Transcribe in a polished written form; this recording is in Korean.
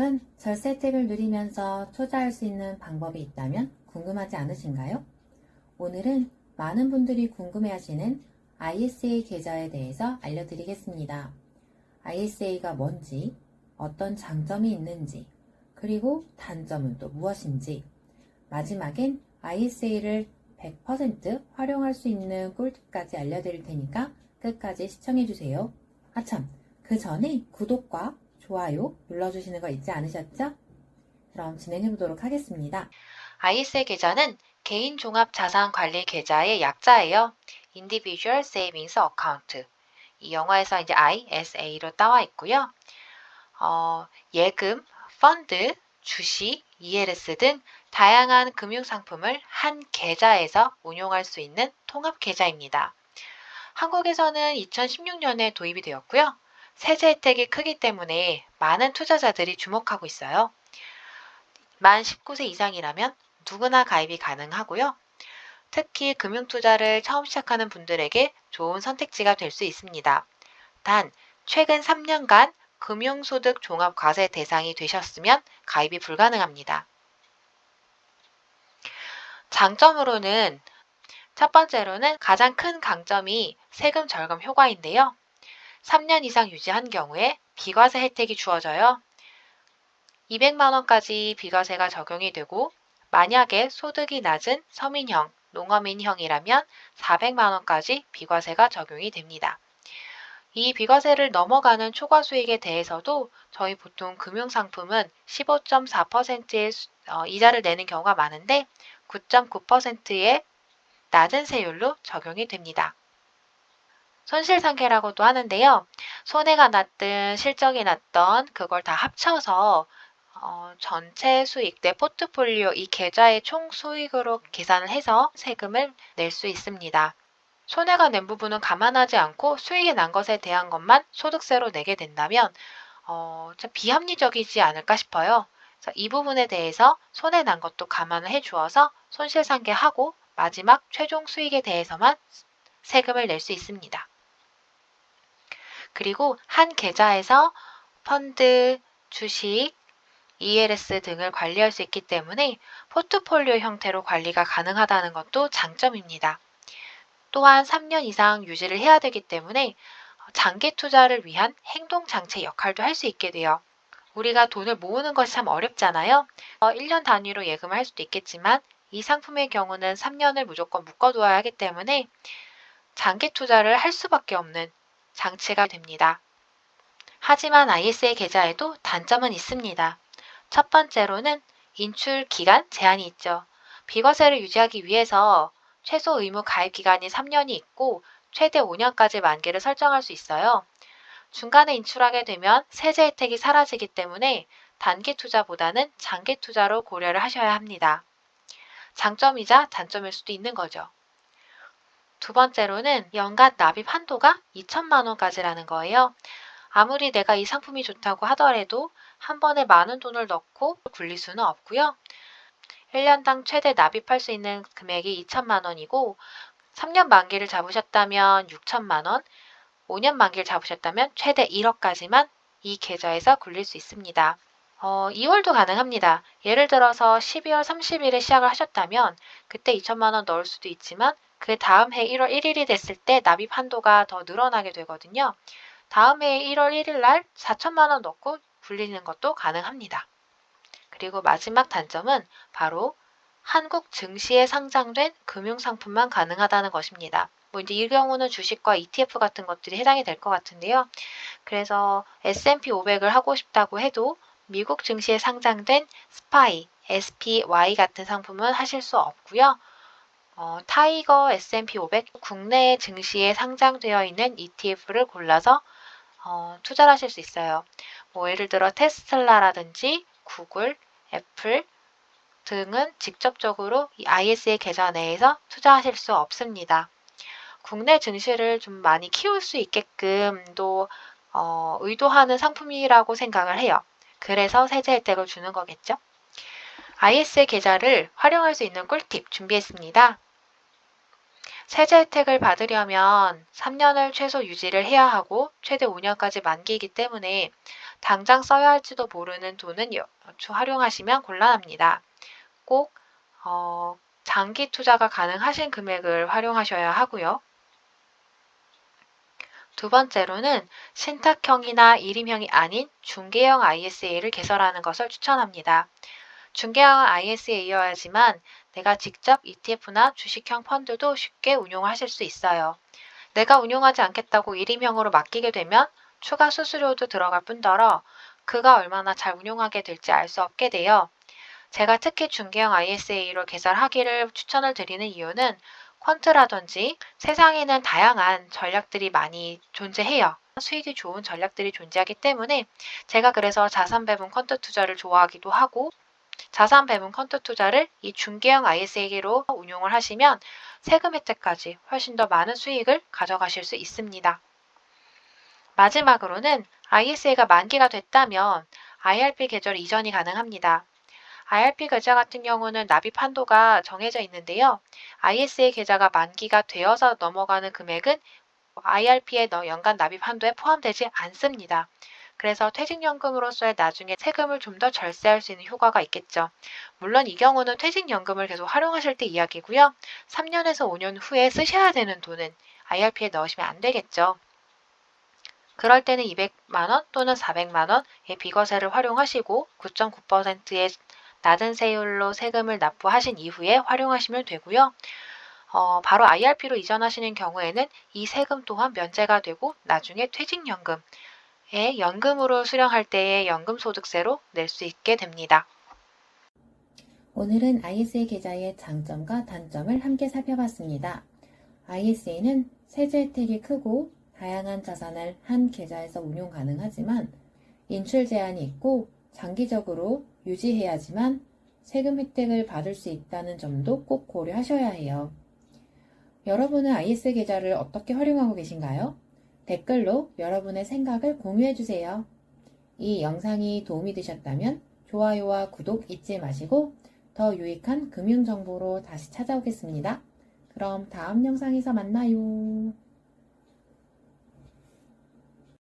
여러분, 절세 혜택을 누리면서 투자할 수 있는 방법이 있다면 궁금하지 않으신가요? 오늘은 많은 분들이 궁금해하시는 ISA 계좌에 대해서 알려드리겠습니다. ISA가 뭔지, 어떤 장점이 있는지, 그리고 단점은 또 무엇인지, 마지막엔 ISA를 100% 활용할 수 있는 꿀팁까지 알려드릴 테니까 끝까지 시청해주세요. 아참, 그 전에 구독과 좋아요 눌러주시는 거 잊지 않으셨죠? 그럼 진행해보도록 하겠습니다. ISA 계좌는 개인 종합 자산 관리 계좌의 약자예요. Individual Savings Account. 이 영어에서 이제 ISA로 따와 있고요. 예금, 펀드, 주식, ELS 등 다양한 금융상품을 한 계좌에서 운용할 수 있는 통합 계좌입니다. 한국에서는 2016년에 도입이 되었고요. 세제 혜택이 크기 때문에 많은 투자자들이 주목하고 있어요. 만 19세 이상이라면 누구나 가입이 가능하고요. 특히 금융투자를 처음 시작하는 분들에게 좋은 선택지가 될 수 있습니다. 단, 최근 3년간 금융소득 종합과세 대상이 되셨으면 가입이 불가능합니다. 장점으로는 첫 번째로는 가장 큰 강점이 세금 절감 효과인데요. 3년 이상 유지한 경우에 비과세 혜택이 주어져요. 200만 원까지 비과세가 적용이 되고 만약에 소득이 낮은 서민형, 농어민형이라면 400만 원까지 비과세가 적용이 됩니다. 이 비과세를 넘어가는 초과 수익에 대해서도 저희 보통 금융상품은 15.4%의 이자를 내는 경우가 많은데 9.9%의 낮은 세율로 적용이 됩니다. 손실상계라고도 하는데요. 손해가 났든 실적이 났던 그걸 다 합쳐서 전체 수익, 내 포트폴리오 이 계좌의 총 수익으로 계산을 해서 세금을 낼 수 있습니다. 손해가 낸 부분은 감안하지 않고 수익이 난 것에 대한 것만 소득세로 내게 된다면 좀 비합리적이지 않을까 싶어요. 그래서 이 부분에 대해서 손해 난 것도 감안을 해주어서 손실상계하고 마지막 최종 수익에 대해서만 세금을 낼 수 있습니다. 그리고 한 계좌에서 펀드, 주식, ELS 등을 관리할 수 있기 때문에 포트폴리오 형태로 관리가 가능하다는 것도 장점입니다. 또한 3년 이상 유지를 해야 되기 때문에 장기 투자를 위한 행동장치 역할도 할 수 있게 돼요. 우리가 돈을 모으는 것이 참 어렵잖아요. 1년 단위로 예금을 할 수도 있겠지만 이 상품의 경우는 3년을 무조건 묶어두어야 하기 때문에 장기 투자를 할 수밖에 없는 장치가 됩니다. 하지만 ISA 계좌에도 단점은 있습니다. 첫 번째로는 인출 기간 제한이 있죠. 비과세를 유지하기 위해서 최소 의무 가입 기간이 3년이 있고 최대 5년까지 만기를 설정할 수 있어요. 중간에 인출하게 되면 세제 혜택이 사라지기 때문에 단기 투자보다는 장기 투자로 고려를 하셔야 합니다. 장점이자 단점일 수도 있는 거죠. 두 번째로는 연간 납입 한도가 2천만 원까지라는 거예요. 아무리 내가 이 상품이 좋다고 하더라도 한 번에 많은 돈을 넣고 굴릴 수는 없고요. 1년당 최대 납입할 수 있는 금액이 2천만 원이고 3년 만기를 잡으셨다면 6천만 원, 5년 만기를 잡으셨다면 최대 1억까지만 이 계좌에서 굴릴 수 있습니다. 2월도 가능합니다. 예를 들어서 12월 30일에 시작을 하셨다면 그때 2천만 원 넣을 수도 있지만 그 다음 해 1월 1일이 됐을 때 납입 한도가 더 늘어나게 되거든요. 다음 해 1월 1일 날 4천만 원 넣고 굴리는 것도 가능합니다. 그리고 마지막 단점은 바로 한국 증시에 상장된 금융상품만 가능하다는 것입니다. 뭐 이제 이 경우는 주식과 ETF 같은 것들이 해당이 될 것 같은데요. 그래서 S&P 500을 하고 싶다고 해도 미국 증시에 상장된 SPY, SPY 같은 상품은 하실 수 없고요. 타이거 S&P 500 국내 증시에 상장되어 있는 ETF를 골라서 투자를 하실 수 있어요. 뭐 예를 들어 테슬라라든지 구글, 애플 등은 직접적으로 이 ISA 계좌 내에서 투자하실 수 없습니다. 국내 증시를 좀 많이 키울 수 있게끔 또 의도하는 상품이라고 생각을 해요. 그래서 세제 혜택을 주는 거겠죠. ISA 계좌를 활용할 수 있는 꿀팁 준비했습니다. 세제 혜택을 받으려면 3년을 최소 유지를 해야 하고 최대 5년까지 만기이기 때문에 당장 써야 할지도 모르는 돈은 활용하시면 곤란합니다. 꼭 장기 투자가 가능하신 금액을 활용하셔야 하고요. 두 번째로는 신탁형이나 일임형이 아닌 중개형 ISA를 개설하는 것을 추천합니다. 중개형 ISA여야지만 내가 직접 ETF나 주식형 펀드도 쉽게 운용하실 수 있어요. 내가 운용하지 않겠다고 일임형으로 맡기게 되면 추가 수수료도 들어갈 뿐더러 그가 얼마나 잘 운용하게 될지 알 수 없게 돼요. 제가 특히 중개형 ISA로 개설하기를 추천을 드리는 이유는 퀀트라든지 세상에는 다양한 전략들이 많이 존재해요. 수익이 좋은 전략들이 존재하기 때문에 제가 그래서 자산 배분 퀀트 투자를 좋아하기도 하고 자산 배분 퀀트 투자를 이 중개형 ISA로 운용을 하시면 세금 혜택까지 훨씬 더 많은 수익을 가져가실 수 있습니다. 마지막으로는 ISA가 만기가 됐다면 IRP 계절 이전이 가능합니다. IRP 계좌 같은 경우는 납입 한도가 정해져 있는데요. ISA 계좌가 만기가 되어서 넘어가는 금액은 IRP의 연간 납입 한도에 포함되지 않습니다. 그래서 퇴직연금으로서의 나중에 세금을 좀 더 절세할 수 있는 효과가 있겠죠. 물론 이 경우는 퇴직연금을 계속 활용하실 때 이야기고요. 3년에서 5년 후에 쓰셔야 되는 돈은 IRP에 넣으시면 안 되겠죠. 그럴 때는 200만원 또는 400만원의 비과세를 활용하시고 9.9%의 낮은 세율로 세금을 납부하신 이후에 활용하시면 되고요. 바로 IRP로 이전하시는 경우에는 이 세금 또한 면제가 되고 나중에 퇴직연금에 연금으로 수령할 때의 연금소득세로 낼 수 있게 됩니다. 오늘은 ISA 계좌의 장점과 단점을 함께 살펴봤습니다. ISA는 세제 혜택이 크고 다양한 자산을 한 계좌에서 운용 가능하지만 인출 제한이 있고 장기적으로 유지해야지만 세금 혜택을 받을 수 있다는 점도 꼭 고려하셔야 해요. 여러분은 ISA 계좌를 어떻게 활용하고 계신가요? 댓글로 여러분의 생각을 공유해주세요. 이 영상이 도움이 되셨다면 좋아요와 구독 잊지 마시고 더 유익한 금융정보로 다시 찾아오겠습니다. 그럼 다음 영상에서 만나요.